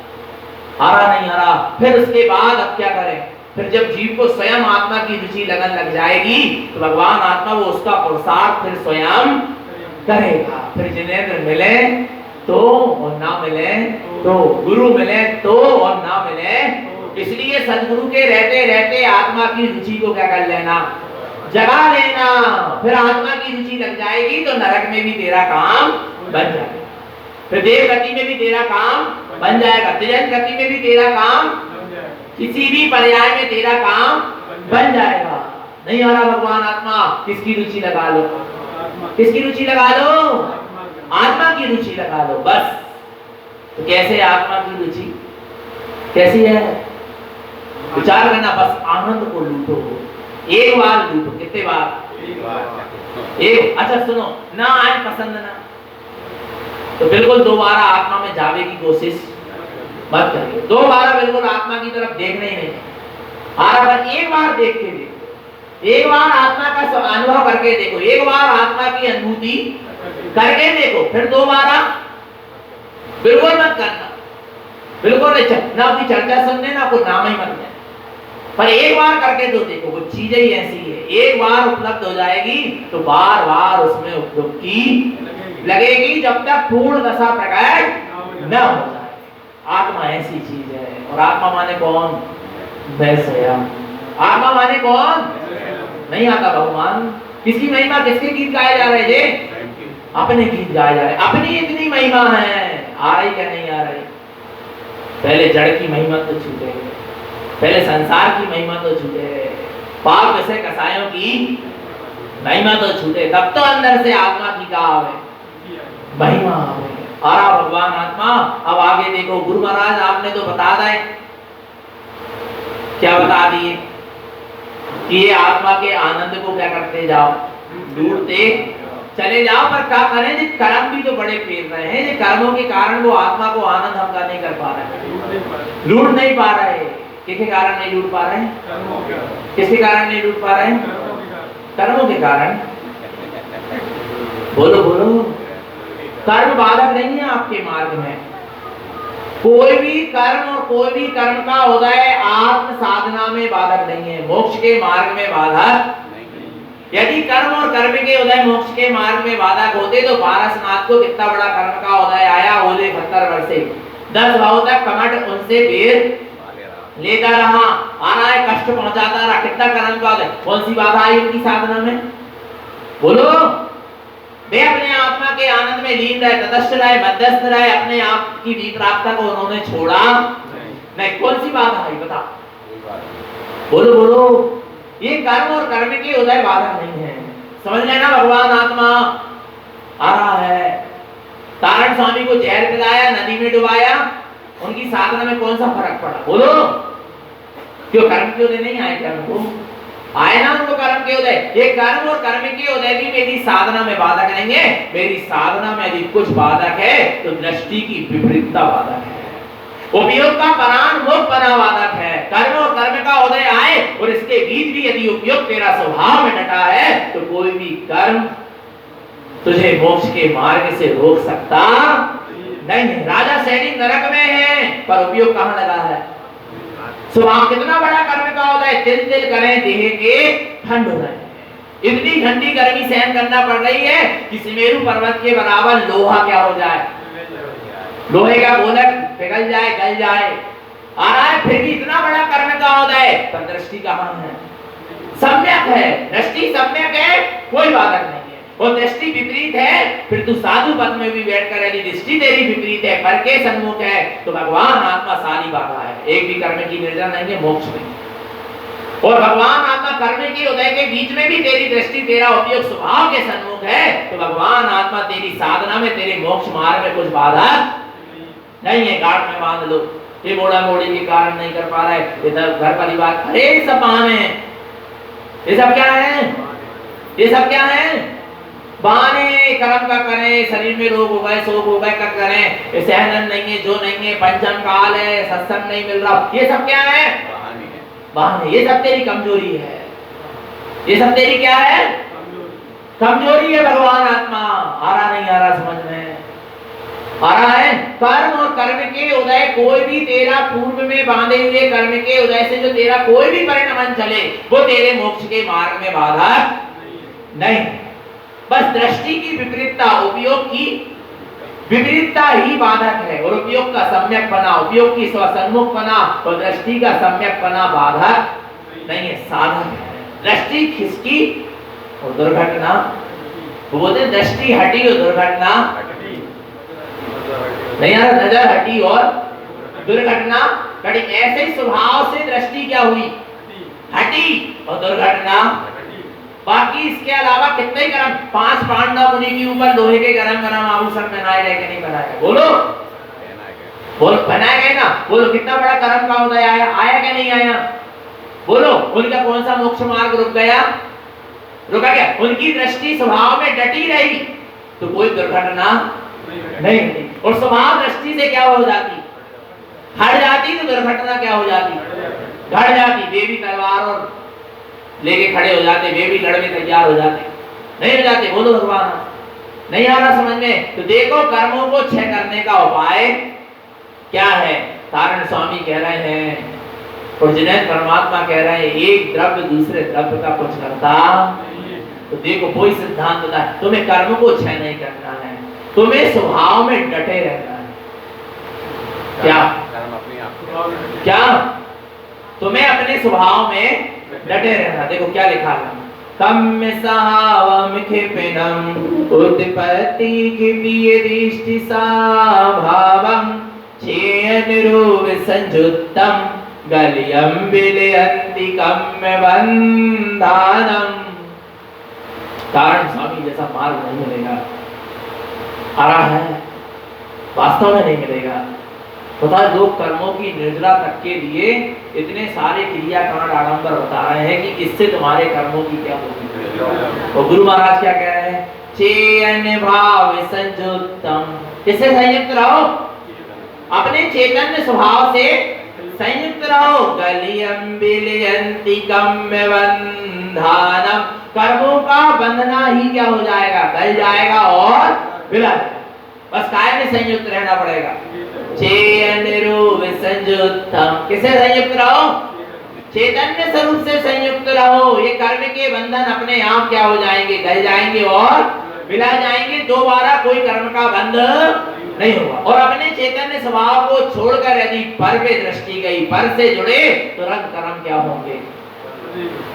आ रहा नहीं आ रहा? फिर उसके बाद अब क्या करें? फिर जब जीव को स्वयं आत्मा की रुचि लगन लग जाएगी तो भगवान आत्मा वो उसका पुरुषार्थ फिर स्वयं करेगा। फिर जिनेंद्र मिले तो और ना मिले तो, गुरु मिले तो और ना मिले। इसलिए सदगुरु के रहते रहते आत्मा की रुचि को क्या कर लेना, जगा लेना। फिर आत्मा की रुचि लग जाएगी तो नरक में भी तेरा काम बन जाएगा, फिर देव गति में भी तेरा काम बन जाएगा, त्रिजन गति में भी तेरा काम, किसी भी पर्याय में तेरा काम बन जाएगा। नहीं आ रहा भगवान आत्मा? किसकी रुचि लगा लो, किसकी रुचि लगा लो? आत्मा की रुचि लगा लो बस। तो कैसे आत्मा की रुचि कैसी है? विचार करना, बस आनंद को लूटो, एक बार लूटो। कितने बार? एक। अच्छा सुनो, ना आए पसंद ना, तो बिल्कुल दोबारा आत्मा में जाने की कोशिश मत करिए। दोबारा बिल्कुल आत्मा की तरफ देखना ही नहीं। एक बार देख के देखो, एक बार आत्मा का अनुभव करके देखो, एक बार आत्मा की अनुभूति करके देखो, फिर दोबारा बिल्कुल मत करना, बिल्कुल नहीं। ना अपनी चर्चा सुनने, ना कोई नाम ही मत लेना, पर एक बार करके तो देखो, वो चीजें ही ऐसी है, एक बार उपलब्ध हो जाएगी तो बार बार उसमें उपलब्धि लगेगी जब तक पूर्ण दशा प्रकट न हो जाए। आत्मा ऐसी चीज है। और आत्मा माने कौन? मैं स्वयं। आत्मा माने कौन? नहीं आता भगवान। किसकी महिमा, किसके गीत गाए जा रहे थे? अपने गीत गाए जा रहे। अपनी इतनी महिमा है, आ रही क्या नहीं आ रही? पहले जड़ की महिमा तो छूटे, पहले संसार की महिमा तो छूटे, पाप विषय कसायों की महिमा तो छूटे, तब तो अंदर से आत्मा की का आवे, महिमा आवे। आरा भगवान आत्मा। अब आगे देखो, गुरु महाराज आपने तो बता दिए, क्या बता दिए कि ये आत्मा के आनंद को क्या करते जाओ, ढूंढते चले जाओ। पर क्या करें, जी कर्म भी तो बड़े फेर रहे हैं, जी कर्मों के कारण वो आत्मा को आनंद हम का नहीं कर पा रहे, लूट नहीं पा रहे। किसके कारण नहीं लूट पा रहे? किसके कारण नहीं लूट पा रहे? कर्मों के कारण। बोलो बोलो। कर्म बाधक नहीं है आपके मार्ग में। कोई भी कर्म और कोई भी कर्म का उदय आत्म साधना में बाधक नहीं है, मोक्ष के मार्ग में बाधक। यदि कर्म और कर्म के उदय मोक्ष के मार्ग में बाधक होते तो पारसनाथ को कितना बड़ा कर्म का उदय आया, ओले 72 वर्षे 10 भाव तक कमट उनसे बेर लेता रहा, आना है कष्ट पहुंचाता रहा, कितना कर्म का उदय। कौन सी बाधा आई उनकी साधना में? बोलो। वे अपने आत्मा के आनंद में लीन रहे, तटस्थ रहे, मध्यस्थ रहे, अपने आप की विपरागता को उन्होंने छोड़ा नहीं। कौन सी बाधा आई बता? बोलो बोलो। ये कर्म और कर्म के उदय बाधक नहीं है, समझ लेना। भगवान आत्मा आ रहा है। तारण स्वामी को जहर पिलाया, नदी में डुबाया, उनकी साधना में कौन सा फर्क पड़ा? बोलो। क्यों कर्म के उदय नहीं आए? कर्म को आए ना उनको कर्म के उदय। ये कर्म और कर्म के उदय भी मेरी साधना में बाधक नहीं है। मेरी साधना में यदि कुछ बाधक है तो दृष्टि की विपरीतता बाधक है, उपयोग का परान मुख बना बाधक है। कर्म और कर्म का उदय आए और इसके बीच भी यदि उपयोग तेरा स्वभाव में डटा है तो कोई भी कर्म तुझे मोक्ष के मार्ग से रोक सकता नहीं है। राजा सैनिक नरक में है पर उपयोग कहां लगा है? स्वभाव। कितना बड़ा कर्म का उदय, तिल तिल करें देह के ठंड हो रहे हैं। इतनी ठंडी गर्मी सहन करना पड़ रही है कि सिमेरु पर्वत के बराबर लोहा क्या हो जाए, लोहे का गोलक पिघल जाए, गल जाए। आ रहा है फिर भी इतना बड़ा कर्म का उदय, पर दृष्टि कहां है? सम्यक है, दृष्टि सम्यक है, कोई बाधक नहीं है। और दृष्टि विपरीत है, फिर तू साधु पद में भी बैठकर यदि दृष्टि तेरी विपरीत है, पर के सन्मुख है, तो भगवान आत्मा सारी बाधा है। एक भी कर्म की निर्जा नहीं है मोक्ष में। और भगवान आत्मा कर्म के उदय के बीच में भी तेरी दृष्टि, तेरा उपयोग स्वभाव के सन्मुख है, तो भगवान आत्मा तेरी साधना में, तेरे मोक्ष मार्ग में कुछ बाधा नहीं है। गांठ में बांध लो, ये मोड़ा मोड़ी के कारण नहीं कर पा रहा है, इधर घर परिवार, अरे सब बहाने हैं। ये सब क्या है? ये सब क्या है? बहाने। कर्म का करें, शरीर में रोग हो गए, शोक हो गए, का करें, सहनन नहीं है, जो नहीं है, पंचम काल है, सत्संग नहीं मिल रहा, ये सब क्या है? बहाने। ये सब तेरी कमजोरी है। ये सब तेरी क्या है? कमजोरी है। भगवान आत्मा आ रहा नहीं आ रहा समझ में आ रहा है? कर्म और कर्म के उदय, कोई भी तेरा पूर्व में बांधे हुए कर्म के उदय से जो तेरा कोई भी परिणमन चले, वो तेरे मोक्ष के मार्ग में बाधा नहीं। बस दृष्टि की विपरीतता, उपयोग की विपरीतता ही बाधक है। और उपयोग का सम्यक बना, उपयोग की स्वसन्मुख बना और दृष्टि का सम्यक बना बाधक नहीं है, साधक है। दृष्टि खिसकी और दुर्घटना, वो बोलते दृष्टि हटी और दुर्घटना नहीं यार, नजर हटी और दुर्घटना घटी। ऐसे ही स्वभाव से दृष्टि क्या हुई? हटी और दुर्घटना। बाकी इसके अलावा कितने ही गरम, 5 पांडव मुनि के ऊपर लोहे के गरम गरम आभूषण पहनाए गए कि नहीं पहनाए गए? बोलो बोलो, पहनाए गए ना? बोलो कितना बड़ा कर्म का उदय आया, आया कि नहीं आया? बोलो उनका कौन सा मोक्ष मार्ग रुक गया? रुका क्या? उनकी दृष्टि स्वभाव में डटी रही तो कोई दुर्घटना नहीं होती। और स्वभाव दृष्टि से क्या हो जाती? हट जाती तो दुर्घटना क्या हो जाती? घट जाती। वे भी तलवार और लेके खड़े हो जाते, वे भी लड़ने तैयार हो जाते, नहीं हो जाते। बोलो भगवान नहीं आ रहा समझ में? तो देखो कर्मों को क्षय करने का उपाय क्या है? तारण स्वामी कह रहे हैं और जिन्हें परमात्मा कह रहे हैं एक द्रव्य दूसरे द्रव्य का कुछ करता, तो देखो वही सिद्धांत होता है, तुम्हें कर्म को क्षय नहीं करना है, तुम्हें स्वभाव में डटे रहना है। क्या क्या तुम्हें अपने स्वभाव में डटे रहना। देखो क्या लिखा है, कम्य सहावम खिपिनम उत्पत्ति किपिय दृष्टि साभावम चेयनिरूप संजुत्तम गलियम विलयन्ति कम्य बंधानम। कारण स्वामी जैसा मार्ग नहीं मिलेगा, आ रहा है, वास्तव में नहीं मिलेगा। पता है लोग कर्मों की निर्जरा तक के लिए इतने सारे क्रियाकांड आडंबर बता रहे हैं कि इससे तुम्हारे कर्मों की क्या होगी। और गुरु महाराज क्या कह रहे हैं, चेयन भाव संयुक्तम, किससे संयुक्त रहो, अपने चैतन्य स्वभाव से संयुक्त रहो। गलियम विलयन्ति कम्य बंधानम, कर्मों का बंधना ही क्या हो जाएगा, गल जाएगा और विलय, बस काय में संयुक्त रहना पड़ेगा। चेयनिरूप संयुक्तम, किसे संयुक्त रहो, चैतन्य स्वरूप से संयुक्त रहो। ये कर्म के बंधन अपने आप क्या हो जाएंगे, गल जाएंगे और विला जाएंगे, दोबारा कोई कर्म का बंध नहीं होगा। और अपने चैतन्य स्वभाव को छोड़कर यदि पर पे दृष्टि गई, पर से जुड़े तो रंग कर्म क्या होंगे,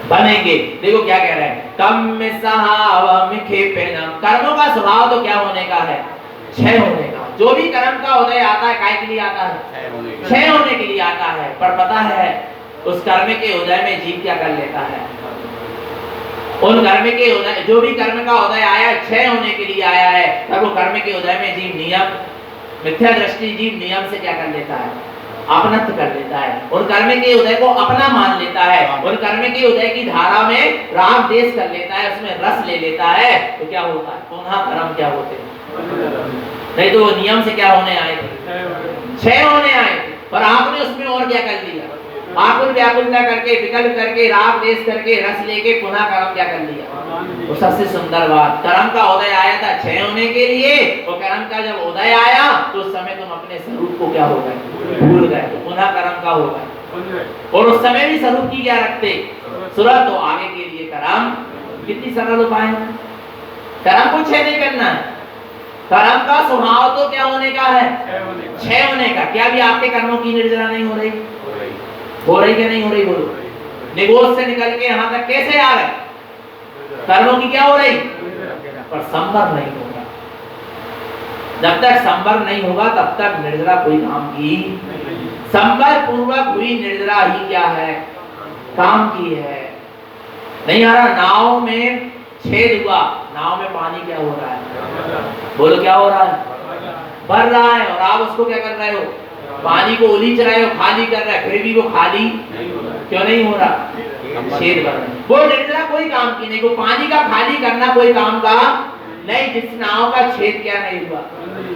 बनेंगे। देखो क्या कह रहे हैं, कम्य सहावम खिपिनम, कर्मों का स्वभाव तो क्या होने का है, क्षय होने का। जो भी कर्म का उदय आता है, काय के लिए आता है, क्षय होने के लिए आता है। पर पता है उस कर्म के उदय में जीव क्या कर लेता है, उन कर्म के उदय, जो भी कर्म का उदय आया क्षय होने के लिए आया है, तब वो कर्म के उदय में जीव नियम, मिथ्या दृष्टि जीव नियम से क्या कर लेता है, अपनत्व कर लेता है। उन कर्म के उदय को अपना मान लेता है, उन कर्म के उदय की धारा में राग देश कर लेता है, उसमें रस ले लेता है। तो क्या होता है, पुनः कर्म क्या होते हैं, नहीं तो वो नियम से क्या होने आए थे, क्षय होने आए थे। पर आपने उसमें और क्या कर लिया, आकुल व्याकुलता करके, विकल्प करके, राग देश करके, रस लेके पुनः कर्म क्या कर लिया। वो सबसे सुंदर बात, कर्म का उदय आया था क्षय होने के लिए, और कर्म का जब उदय आया तो उस समय तुम अपने स्वरूप को क्या हो गए, भूल गए, तो पुनः कर्म का हो गए। और उस समय भी स्वरूप की क्या रखते, सुरत। तो आगे के लिए कर्म कितनी सरल उपाय है, कर्म को क्षय नहीं करना है। कर्म का स्वभाव तो क्या होने का है, क्षय होने का। क्या भी आपके कर्मों की निर्जरा नहीं हो रही, हो रही क्या नहीं हो रही, बोलो। निगोद से निकल के यहाँ तक कैसे आ रहे, कर्मों की क्या हो रही, पर संवर नहीं होगा। जब तक संवर नहीं होगा तब तक निर्जरा कोई काम की, संवर पूर्वक हुई निर्जरा ही क्या है, काम की है। नहीं आ रहा, नाव में छेद हुआ, नाव में पानी क्या हो रहा है, बोलो क्या हो रहा है, भर रहा है। और आप उसको क्या कर रहे हो, पानी को उलीच रहे हो, खाली कर रहे हो, फिर भी वो खाली क्यों नहीं हो रहा, छेद भर रहा है। वो निर्जरा कोई काम की नहीं, वो पानी का खाली करना कोई काम का नहीं। जिस नाव का छेद क्या नहीं हुआ,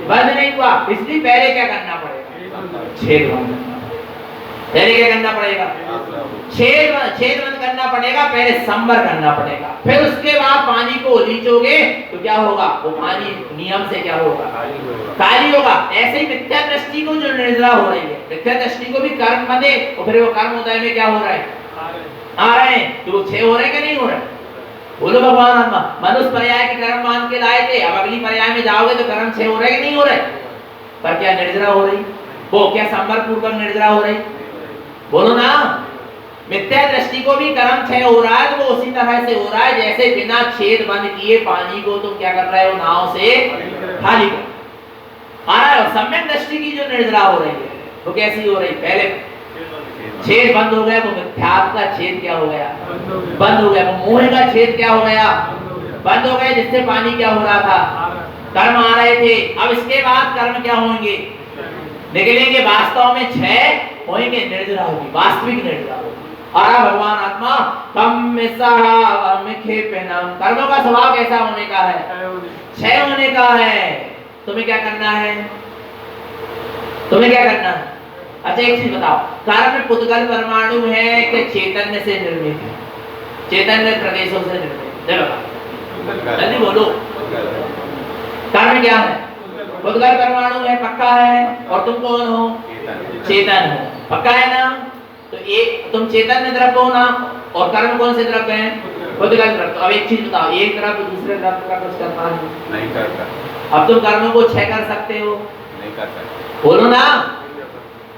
बंद नहीं हुआ, इसलिए पहले क्या करना पड़ेगा, छेद बंद, पहले क्या करना पड़ेगा, छेद बंद करना पड़ेगा, पहले संवर करना पड़ेगा। फिर उसके बाद पानी को उलीचोगे तो क्या होगा, वो पानी नियम से क्या होगा, खाली होगा। ऐसे ही मिथ्या दृष्टि को जो निर्जरा हो रही है, मिथ्या दृष्टि को भी कर्म बंधे, और फिर वो कर्म उदय में क्या हो रहा है, आ रहे हैं, तो वो क्षय हो रहे हैं कि नहीं हो रहे, बोलो भगवान आत्मा। मनुष्य पर्याय के कर्म मान के लाए थे, अब अगली पर्याय में जाओगे तो कर्म क्षय हो रहे कि नहीं हो रहे, पर क्या निर्जरा हो रही, वो क्या संवर पूर्वक निर्जरा हो रही, बोलो ना। मिथ्या दृष्टि को भी कर्म क्षय हो रहा है, तो वो उसी तरह से हो रहा है जैसे बिना छेद बंद किए पानी को तुम क्या कर रहे हो, नाव से खाली कर आ रहा है। और सम्यक दृष्टि की जो निर्जरा हो रही है वो कैसी हो रही, पहले छेद बंद हो गया, वो मिथ्यात्व का छेद क्या हो गया, बंद हो गया, वो मोह का छेद क्या हो गया, बंद हो गया, जिससे पानी क्या हो रहा था, कर्म आ रहे थे। अब इसके बाद कर्म क्या होंगे, निकलेंगे, वास्तव में क्षय होंगे, निर्जरा होगी, वास्तविक निर्जरा होगी। और भगवान आत्मा कम्य सहावम खिपिनम, कर्मों का स्वभाव कैसा होने का है, क्षय होने का है। तुम्हें क्या करना है, तुम्हें क्या करना है, अच्छा एक चीज बताओ, कर्म में पुद्गल परमाणु है कि चैतन्य से निर्मित है, चैतन्य प्रदेशों से निर्मित है, जल्दी बोलो। कर्म क्या है, पुद्गल परमाणु है, पक्का है, और तुम कौन हो, चेतन हो, पक्का है ना। तो एक तुम चैतन्य द्रव्य हो ना, और कर्म कौन से द्रव्य हैं? खुद का द्रव्य। तो अब एक चीज बताओ, एक द्रव्य दूसरे द्रव्य का कुछ करता नहीं करता। अब तुम कर्मों को क्षय कर सकते हो? नहीं कर सकते। बोलो ना।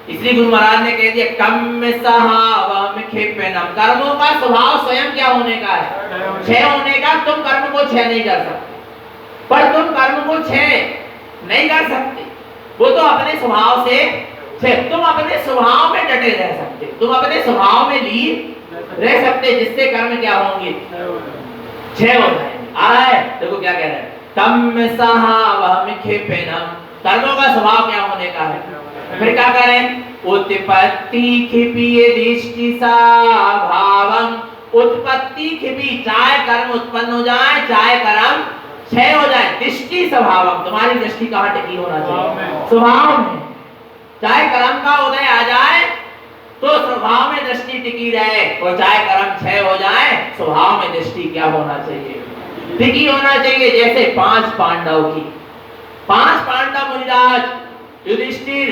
इसलिए गुरु महाराज ने कह दिया कम सहावम खेपेनम, कर्मों का स्वभाव स्वयं क्या होने का है? क्षय होने का। तुम कर्म को क्षय नहीं कर सकते, पर तुम कर्म को क्षय नहीं कर सकते, वो तो अपने स्वभाव से क्षय। तुम अपने स्वभाव में डटे रह सकते, तुम अपने स्वभाव में लीन रह सकते, जिससे कर्म क्या होंगे? क्षय हो जाएंगे। आ रहा है, देखो क्या कह रहे हैं, कम सहावम खेपेनम, कर्मों का स्वभाव क्या होने का है? फिर क्या करें? उत्पत्ति खिपी दृष्टि सा भावम, उत्पत्ति खिपी, चाहे कर्म उत्पन्न हो जाए चाहे कर्म क्षय हो जाए, दृष्टि स्वभावम, तुम्हारी दृष्टि कहाँ टिकी होना चाहिए? स्वभाव में। चाहे कर्म का उदय आ जाए तो स्वभाव में दृष्टि टिकी रहे, और चाहे कर्म क्षय हो जाए स्वभाव में दृष्टि क्या होना चाहिए? टिकी होना चाहिए। जैसे 5 पांडव की, 5 पांडव मुनिराज युधिष्ठिर,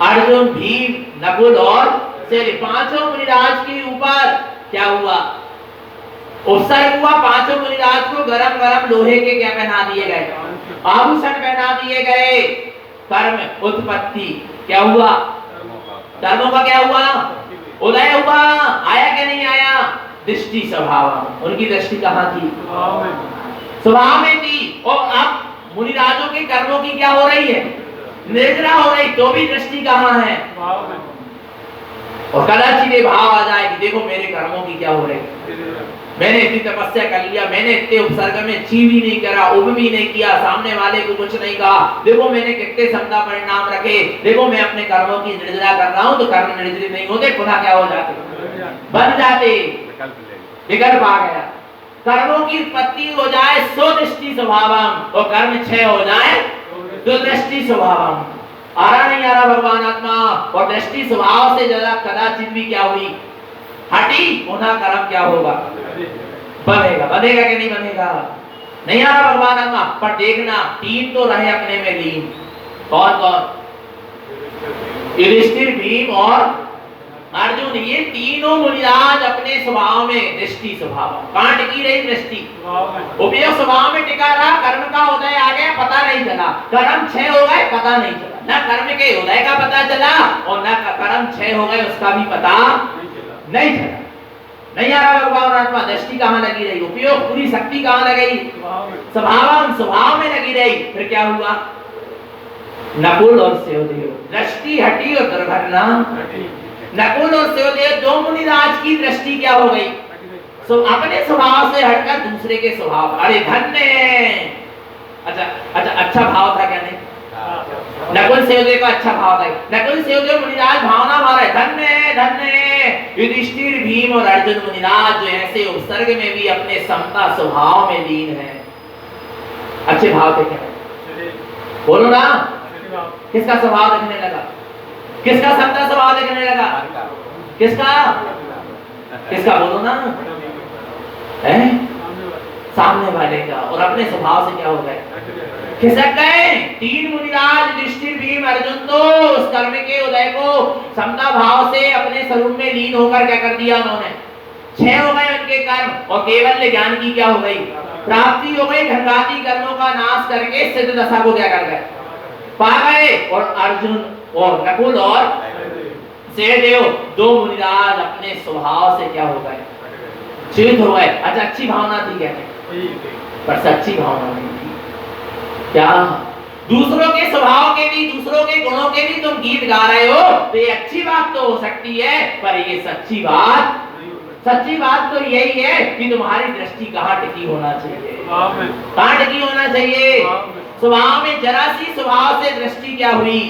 अर्जुन, भीम, नकुल और सहदेव, पांचों मुनिराज के ऊपर क्या हुआ? उपसर्ग हुआ। पांचों मुनिराज को गरम गरम लोहे के क्या पहना दिए गए? आभूषण पहना दिए गए। कर्म उत्पत्ति क्या हुआ? कर्मों का क्या हुआ? उदय हुआ। आया क्या नहीं आया? दृष्टि स्वभाव, उनकी दृष्टि कहाँ थी? स्वभाव में थी। और अब मुनिराजों के कर्मों की क्या हो रही है? निर्जरा हो रही, तो भी दृष्टि कहाँ है? और कदाचित भाव आ जाए कि देखो मेरे कर्मों की क्या हो रही, मैंने इतनी तपस्या कर लिया, मैंने इतने उपसर्ग में ची भी नहीं करा, उब भी नहीं किया, सामने वाले को कुछ नहीं कहा, देखो मैंने कितने समता परिणाम रखे, देखो मैं अपने कर्मों की निर्जरा कर रहा हूँ, तो कर्म निर्जरी नहीं होते, पुनः क्या हो जाते? बन जाते। विकल्प आ गया। कर्मों की उत्पत्ति हो जाए सो दृष्टि स्वभावम, और कर्म क्षय हो जाए तो दृष्टि स्वभावम। आ रहा नहीं आ रहा भगवान आत्मा? और दृष्टि स्वभाव से जरा कदाचित भी क्या हुई? हटी, पुनः कर्म क्या होगा? बनेगा। बनेगा कि नहीं बनेगा? नहीं आ रहा भगवान आत्मा? पर देखना, 3 तो रहे अपने में लीन। कौन कौन? युधिष्ठिर, भीम और अर्जुन, ये तीनों मुनिराज अपने स्वभाव में दृष्टि स्वभाव, कहां टिकी रही दृष्टि? उपयोग स्वभाव में टिका रहा। कर्म का उदय आ गया, पता नहीं चला, कर्म क्षय हो गए, पता नहीं चला, न कर्म के उदय का पता चला और न कर्म क्षय हो गए उसका भी पता नहीं चला। नहीं आ रहा भगवान आत्मा? दृष्टि कहां लगी रही? उपयोग पूरी शक्ति कहां लगी? स्वभाव, स्वभाव में लगी रही। फिर क्या हुआ? नकुल और सहदेव, दृष्टि हटी और दुर्घटना। नकुल और सहदेव 2 मुनिराज की दृष्टि क्या हो गई? अपने स्वभाव से हटकर दूसरे के स्वभाव। अरे धन्य। अच्छा भाव था क्या? नहीं, नकुल सहदेव का अच्छा भाव था। नकुल सहदेव मुनिराज भावना मारा, धन्य धन्य। युधिष्ठिर, भीम और अर्जुन मुनिराज जो ऐसे उपसर्ग में भी अपने समता स्वभाव में लीन है। अच्छे भाव थे क्या? बोलो ना। किसका स्वभाव दिखने लगा? किसका समता स्वभाव दिखने लगा? किसका? किसका? बोलो ना। है? सामने वाले का। और अपने स्वभाव से क्या हो गए? खिसक गए। 3 मुनिराज युधिष्ठिर, भीम, अर्जुन तो उस कर्म के उदय को समता भाव से अपने स्वरूप में लीन होकर क्या कर दिया उन्होंने? क्षय हो गए उनके कर्म, और केवल ज्ञान की क्या हो गई? प्राप्ति हो गई। घनघाती कर्मों का नाश करके सिद्ध दशा को क्या कर गए? पा गए। और अर्जुन और नकुल और सहदेव 2 मुनिराज अपने स्वभाव से क्या हो गए? च्युत हो गए। अच्छा, अच्छी भावना थी क्या? पर सच्ची भावना नहीं थी। क्या? दूसरों के स्वभाव के भी, दूसरों के गुणों के भी तुम गीत गा रहे हो, तो ये अच्छी बात तो हो सकती है, पर ये सच्ची बात तो यही है कि तुम्हारी दृष्टि कहाँ टिकी होना चाहिए? कहाँ टिकी होना चाहिए? स्वभाव में। जरा सी स्वभाव से दृष्टि क्या हुई?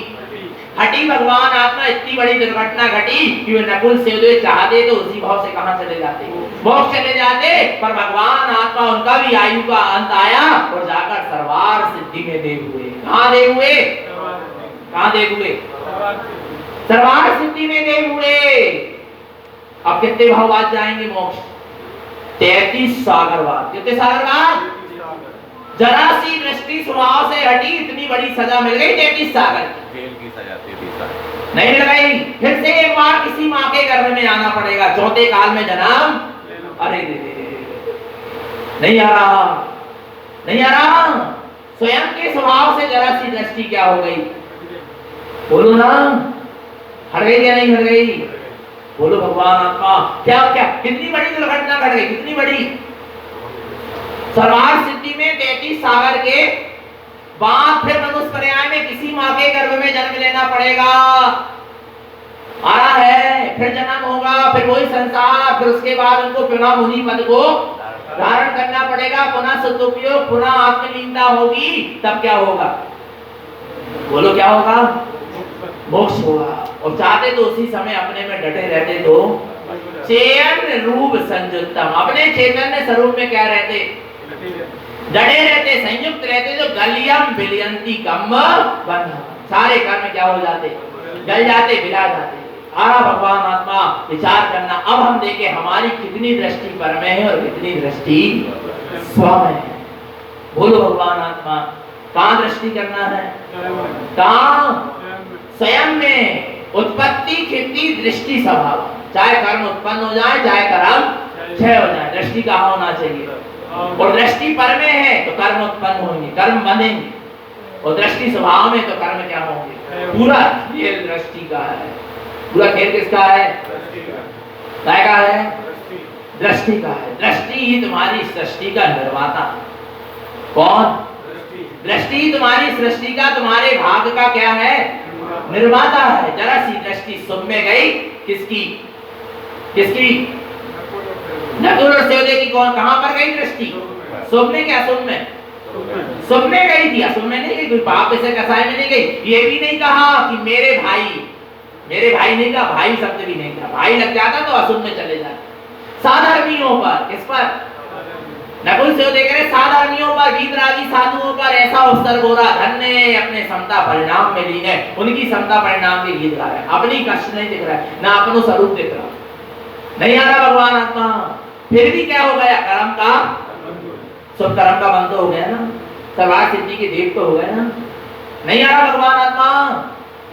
हटी। भगवान आत्मा, इतनी बड़ी दुर्घटना घटी कि वे नकुल सहदेव चाहते तो उसी भाव से कहां चले जाते? मोक्ष चले जाते। पर भगवान आत्मा, उनका भी आयु का अंत आया और जाकर सर्वार सिद्धि में देव हुए। कहां देव हुए? कहां देव हुए? सर्वार सिद्धि में देव हुए। अब कितने भाव बाद जाएंगे मोक्ष? 33 सागर बाद। कितने सागर बाद? जरा सी दृष्टि स्वभाव से हटी, इतनी बड़ी सजा मिल गई 33 सागर की। जेल की सजा 33 साल। नहीं मिल गई, फिर से एक बार किसी माँ के गर्भ में आना पड़ेगा, चौथे काल में जन्म। अरे नहीं आ रहा, नहीं आ रहा। स्वयं के स्वभाव से जरा सी दृष्टि क्या हो गई, बोलो ना, हट गई या नहीं हट गई? बोलो भगवान आत्मा, क्या क्या कितनी बड़ी दुर्घटना घट गई, कितनी बड़ी। सर्वार्थ सिद्धि में 33 सागर के बाद फिर मनुष्य पर्याय में किसी माँ के गर्भ में जन्म लेना पड़ेगा। आ रहा है, फिर जन्म होगा, फिर वही संसार, फिर उसके बाद उनको पुनः मुनि पद को धारण करना पड़ेगा, पुनः सदुपयोग, पुनः आत्मलीनता होगी, तब क्या होगा? बोलो क्या होगा? मोक्ष होगा। और चाहते तो उसी समय अपने में डटे रहते तो चेतन रूप संयुक्तम, अपने चैतन्य स्वरूप में क्या रहते? डटे रहते, संयुक्त रहते, तो गलियम विलयंती कम बंध, सारे कर्म क्या हो जाते? जल जाते, विला जाते। आरा भगवान आत्मा विचार करना, अब हम देखें हमारी कितनी दृष्टि पर में है और कितनी दृष्टि स्व में है। बोलो भगवान आत्मा, कहाँ दृष्टि करना है? कहाँ? स्वयं में। उत्पत्ति स्थिति दृष्टि स्वभाव, चाहे कर्म उत्पन्न हो जाए चाहे कर्म क्षय हो जाए, दृष्टि कहाँ होना चाहिए? और दृष्टि पर में है तो कर्म उत्पन्न होंगे, कर्म बनेंगे, और दृष्टि स्वभाव में तो कर्म क्या होंगे? पूरा खेल दृष्टि का है। पूरा खेल किसका है? काय का है? दृष्टि का है। दृष्टि ही तुम्हारी सृष्टि का निर्माता। कौन? दृष्टि तुम्हारी सृष्टि का, तुम्हारे भाग का क्या है? निर्माता है। जरा सी दृष्टि सुख में गई, किसकी? किसकी? नकुल और सहदेव की। कौन? कहां पर गई दृष्टि? सुख में। क्या सुख में? सुख में गई थी, असुख में नहीं गई। कोई पाप से कसाय में नहीं गई। ये भी नहीं कहा कि मेरे भाई, मेरे भाई नहीं कहा, भाई शब्द भी नहीं कहा। भाई लग जाता तो असुख में चले जाते। साधर्मियों पर, किस पर? नकुल से देख रहे साधर्मियों पर, वीतरागी साधुओं पर ऐसा अवसर हो रहा, धन्य अपने समता परिणाम में लीन है, उनकी समता परिणाम के गीत गा रहे हैं। अपनी कष्ट नहीं दिख रहा है, ना अपनो स्वरूप दिख रहा, नहीं आ रहा भगवान आत्मा। फिर भी क्या हो गया? कर्म का, सब कर्म का बंद हो गया ना, सर्वार्थ सिद्धि के देव तो हो गए ना। नहीं आ रहा भगवान आत्मा,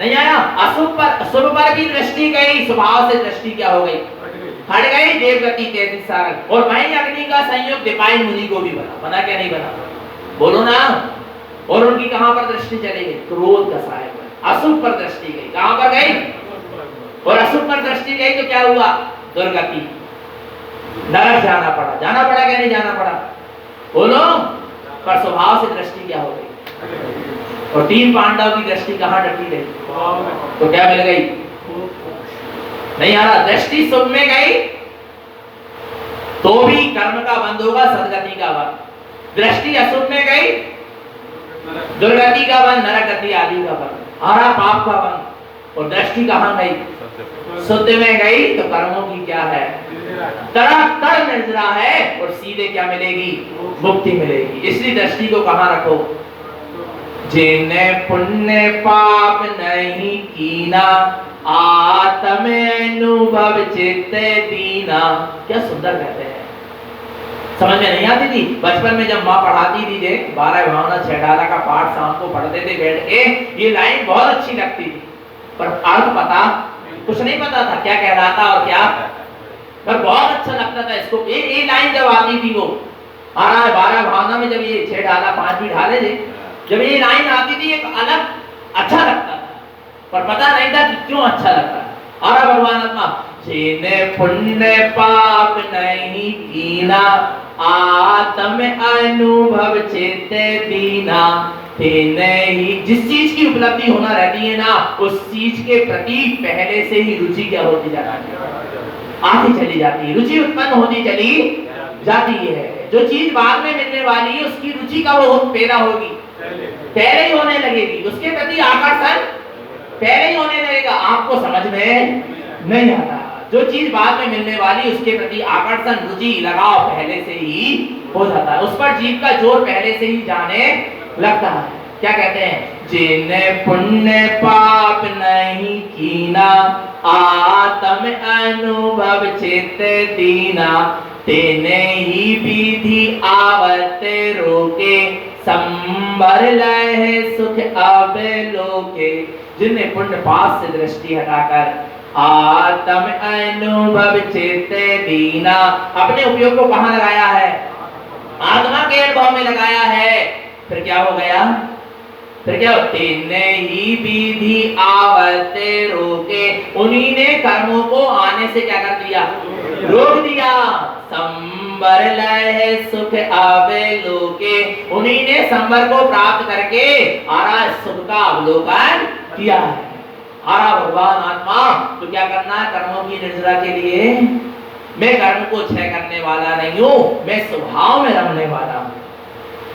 नहीं आया। अशुभ पर, शुभ पर भी दृष्टि गई, स्वभाव से दृष्टि क्या हो गई? हट गई। देवगति 33 सागर। और वही अग्नि का संयोग दिपायन मुनि को भी बना। बना क्या नहीं बना? बोलो ना। और उनकी कहां पर दृष्टि चली गई? क्रोध का सहायक पर, अशुभ पर दृष्टि गई। कहां पर गई? और अशुभ पर दृष्टि गई तो क्या हुआ? दुर्गति, नरक जाना पड़ा। जाना पड़ा क्या नहीं जाना पड़ा? बोलो। पर स्वभाव से दृष्टि क्या हो गई? और 3 पांडव की दृष्टि कहां डटी गई? तो क्या मिल गई? नहीं आ रहा। दृष्टि सुख में गई तो भी कर्म का बंध होगा, सदगति का बंध। दृष्टि अशुभ में गई, दुर्गति का बंध, नरक गति आदि का बंध, आ रहा पाप का बंध। और दृष्टि कहां गई? शुद्ध में गई तो कर्मों की क्या है? तरह निर्जरा है, और सीधे क्या मिलेगी? मुक्ति मिलेगी। इसलिए दृष्टि को कहां रखो? जिने पुण्य पाप नहीं कीना, आत्म अनुभव चित्त दीना। क्या सुंदर कहते हैं। समझ में नहीं आती थी बचपन में जब माँ पढ़ाती थी, 12 भावना 6 डाला का पाठ शाम को पढ़ते थे बैठ के, ये लाइन बहुत अच्छी लगती थी, पर अर्थ पता कुछ नहीं पता था क्या कह रहा था और क्या, पर बहुत अच्छा लगता था इसको। ये लाइन जब आती थी, वो आ रहा है 12 भावना में, जब ये 6 डाला 5 भी ढाले थे, जब ये लाइन आती थी एक अलग अच्छा लगता था, पर पता नहीं था कि क्यों अच्छा लगता है। और भगवान आत्मा, जिने पुण्य पाप नहीं कीना, आत्म अनुभव चित्त दीना। नहीं, जिस चीज की उपलब्धि होना रहती है ना, उस चीज के प्रति पहले से ही रुचि क्या होती जाती है? आती चली जाती है, रुचि उत्पन्न होती चली जाती है। जो चीज बाद में मिलने वाली है उसकी रुचि का वो पैदा होगी, पहले ही होने लगेगी, उसके प्रति आकर्षण पहले ही होने लगेगा। आपको समझ में नहीं आता, जो चीज बाद में मिलने वाली उसके प्रति आकर्षण, रुचि, लगाव पहले से ही हो जाता है, उस पर जीव का जोर पहले से ही जाने लगता है। क्या कहते हैं? जिने पुण्य पाप नहीं कीना, आत्म अनुभव चित्त दीना। तेने ही विधि आवत रोके, संबर लहे सुख अब लोके। जिनने पुण्य पाप से दृष्टि हटाकर आत्म अनुभव चित्त दीना, अपने उपयोग को कहाँ लगाया है? आत्मा के अनुभव में लगाया है। फिर क्या हो गया? फिर क्या? तिन्ने ही विधि आवते रोके, उन्हीं ने कर्मों को आने से क्या कर दिया? रोक दिया। संबर लय सुख आवे लोके, उन्हीं ने संबर को प्राप्त करके आरा सुख का अवलोकन किया है। आरा भगवान आत्मा, तो क्या करना है कर्मों की निर्जरा के लिए? मैं कर्म को क्षय करने वाला नहीं हूँ, मैं स्वभाव में रमने वाला हूँ।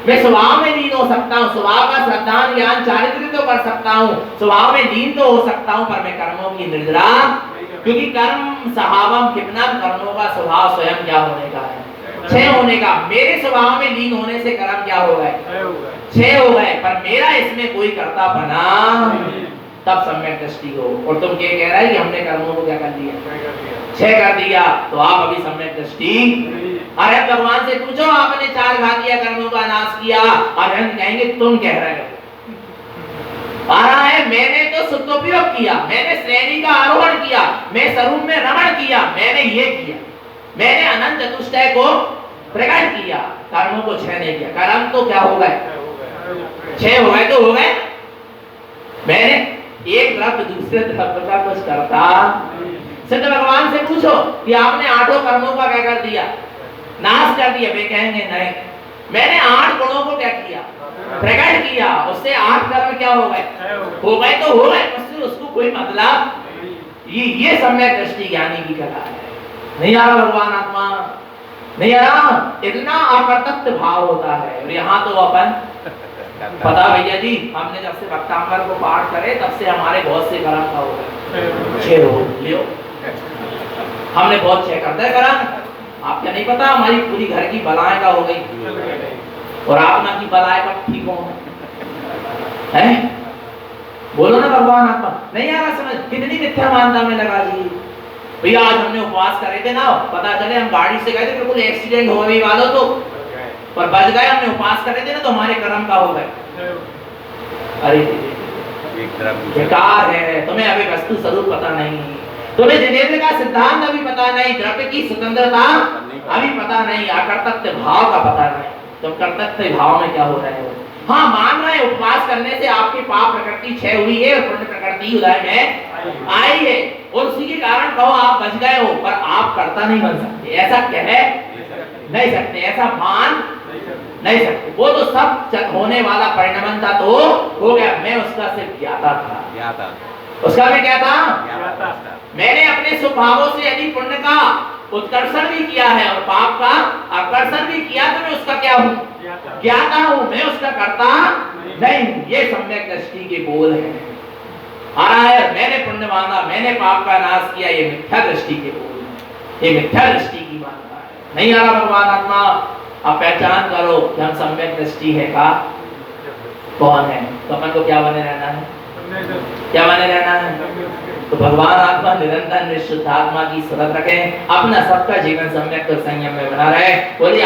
मैं स्वभाव में लीन हो सकता हूँ, स्वभाव का श्रद्धा ज्ञान चारित्र तो कर सकता हूँ, स्वभाव में लीन तो हो सकता हूँ, पर मैं कर्मों की निर्जरा, क्योंकि कर्म स्वभावम कितना, कर्मों का स्वभाव स्वयं क्या होने का है? क्षय होने का। मेरे स्वभाव में लीन होने से कर्म क्या हो गए? क्षय हो गए, पर मेरा इसमें कोई कर्ता बना, तब सम्यक दृष्टि हो। और तुम क्या कह रहा है कि हमने कर्मों को क्या कर दिया? क्षय कर दिया, तो आप अभी सम्यक दृष्टि। अरे भगवान से पूछो, आपने 4 घातीय कर्मों का नाश किया, और हम कहेंगे तुम कह रहे हो। आ रहा है मैंने तो सदुपयोग किया, मैंने श्रेणी का आरोहण किया, मैं स्वरूप में रमण किया, मैंने ये किया, मैंने अनंत चतुष्टय को प्रकट किया, कर्मों को क्षय नहीं किया। कर्म तो क्या हो गए? क्षय हो गए, तो हो गए। मैंने एक द्रव्य दूसरे द्रव्य का कुछ करता। सिद्ध भगवान से पूछो कि आपने 8 कर्मों का क्या कर दिया? नाश कर दिया। वे कहेंगे नहीं, मैंने 8 गुणों को क्या किया? प्रकट किया, उससे 8 कर्म क्या हो गए? हो गए तो हो गए, उससे उसको कोई मतलब। ये सम्यक दृष्टि ज्ञानी की कला है। नहीं आ रहा भगवान आत्मा? नहीं आ रहा? इतना अप्रत्यक्ष भाव होता है। और यहाँ तो अपन पता भैया जी, हमने जब से भक्तांबर को पाठ करे तब से हमारे बहुत से कर्म का हो गए, क्षय हो लियो। हमने बहुत क्षय करते हैं कर्म। आपको नहीं पता हमारी पूरी घर की बलाएं का हो गई, और आपना की बलाएं कब ठीक हो है? बोलो ना भगवान आत्मा। नहीं आ रहा समझ? कितनी मिथ्या मानता में लगा दी भैया। आज हमने उपवास करे थे ना, पता चले हम गाड़ी से गए थे, बिल्कुल एक्सीडेंट हो गई वालों तो, पर बच गए। हमने उपवास करे थे ना, तो हमारे कर्म का हो गए। अरे बेकार है, तुम्हें अभी वस्तु स्वरूप पता नहीं, तुम्हें जिनेन्द्र का सिद्धांत अभी पता नहीं, द्रव्य की स्वतंत्रता अभी पता नहीं, अकर्तव्य भाव का पता नहीं। तुम कर्तव्य भाव में क्या हो रहे हो? हाँ, मान रहे उपवास करने से आपकी पाप प्रकृति क्षय हुई है और पुण्य प्रकृति उदय में आई है, और उसी के कारण कहो आप बच गए हो, पर आप कर्ता नहीं बन सकते। ऐसा कह नहीं सकते, ऐसा मान नहीं सकते। वो तो सब होने वाला परिणाम था, तो हो गया। मैं उसका सिर्फ ज्ञाता था। उसका मैं क्या था? मैंने अपने स्वभावों से यदि पुण्य का उत्कर्षण भी किया है और पाप का आकर्षण भी किया, तो मैं उसका क्या हूँ? ज्ञाता हूँ, मैं उसका कर्ता नहीं हूँ। ये सम्यक दृष्टि के बोल है। आ रहा है मैंने पुण्य मांगा, मैंने पाप का नाश किया, ये मिथ्या दृष्टि के बोल है, ये मिथ्या दृष्टि की मान्यता है। नहीं आ रहा भगवान आत्मा? अब पहचान करो कि हम सम्यक दृष्टि है का कौन है, तो अपन को क्या बने रहना है? क्या बने रहना है? तो भगवान आत्मा निरंतर निश्चित आत्मा की शरण रखें, अपना सबका जीवन सम्यक और संयम में बना रहे। बोलिए